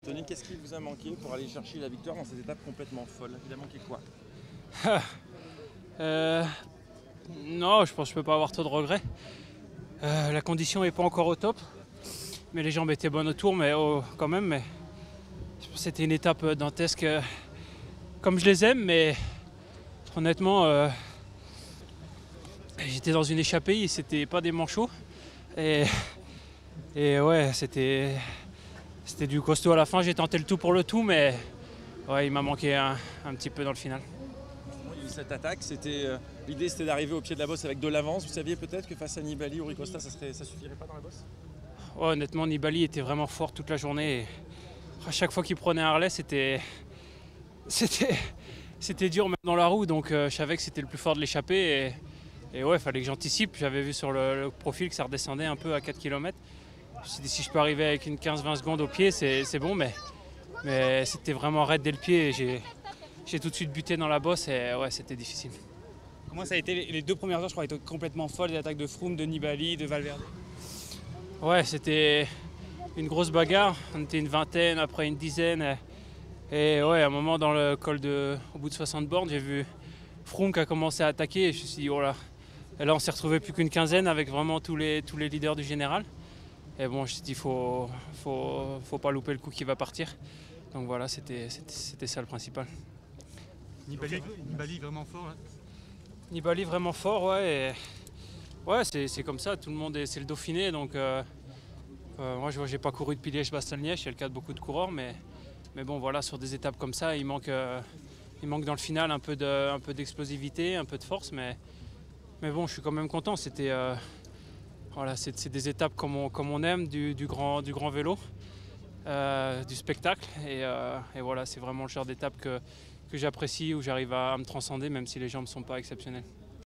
Tony, qu'est-ce qui vous a manqué pour aller chercher la victoire dans cette étape complètement folle? Il a manqué quoi? Euh, non, je pense que je peux pas avoir trop de regrets. La condition n'est pas encore au top, mais les jambes étaient bonnes autour, mais quand même. Mais c'était une étape dantesque, comme je les aime, mais honnêtement, j'étais dans une échappée, c'était pas des manchots, et, et ouais, c'était du costaud à la fin. J'ai tenté le tout pour le tout, mais ouais, il m'a manqué un petit peu dans le final. Il y a eu cette attaque, l'idée c'était d'arriver au pied de la bosse avec de l'avance. Vous saviez peut-être que face à Nibali ou Ricosta, ça suffirait pas dans la bosse? Ouais, honnêtement, Nibali était vraiment fort toute la journée. Et à chaque fois qu'il prenait un relais, c'était dur même dans la roue. Donc je savais que c'était le plus fort de l'échappée. Et ouais, il fallait que j'anticipe. J'avais vu sur le profil que ça redescendait un peu à 4 km. Je me suis dit, si je peux arriver avec une 15-20 secondes au pied, c'est bon. Mais c'était vraiment raide dès le pied. J'ai tout de suite buté dans la bosse et ouais, c'était difficile. Comment ça a été les 2 premières heures, je crois, étaient complètement folles, les attaques de Froome, de Nibali, de Valverde. Ouais, c'était une grosse bagarre. On était une vingtaine, après une dizaine. Et ouais, à un moment dans le col au bout de 60 bornes, j'ai vu Froome qui a commencé à attaquer et je me suis dit, oh là. Et là, on s'est retrouvé plus qu'une quinzaine avec vraiment tous les leaders du général. Et bon, je me suis dit, faut pas louper le coup qui va partir. Donc voilà, c'était ça le principal. Nibali vraiment fort là. Nibali vraiment fort, ouais. Ouais, c'est comme ça, tout le monde c'est le Dauphiné, donc moi j'ai pas couru depuis Liège-Bastogne-Liège, c'est le cas de beaucoup de coureurs, mais bon voilà, sur des étapes comme ça, il manque dans le final un peu d'explosivité, un peu de force, mais bon, je suis quand même content. C'était voilà, c'est des étapes comme on aime, du grand vélo, du spectacle, et voilà, c'est vraiment le genre d'étape que j'apprécie, où j'arrive à me transcender, même si les jambes ne sont pas exceptionnelles.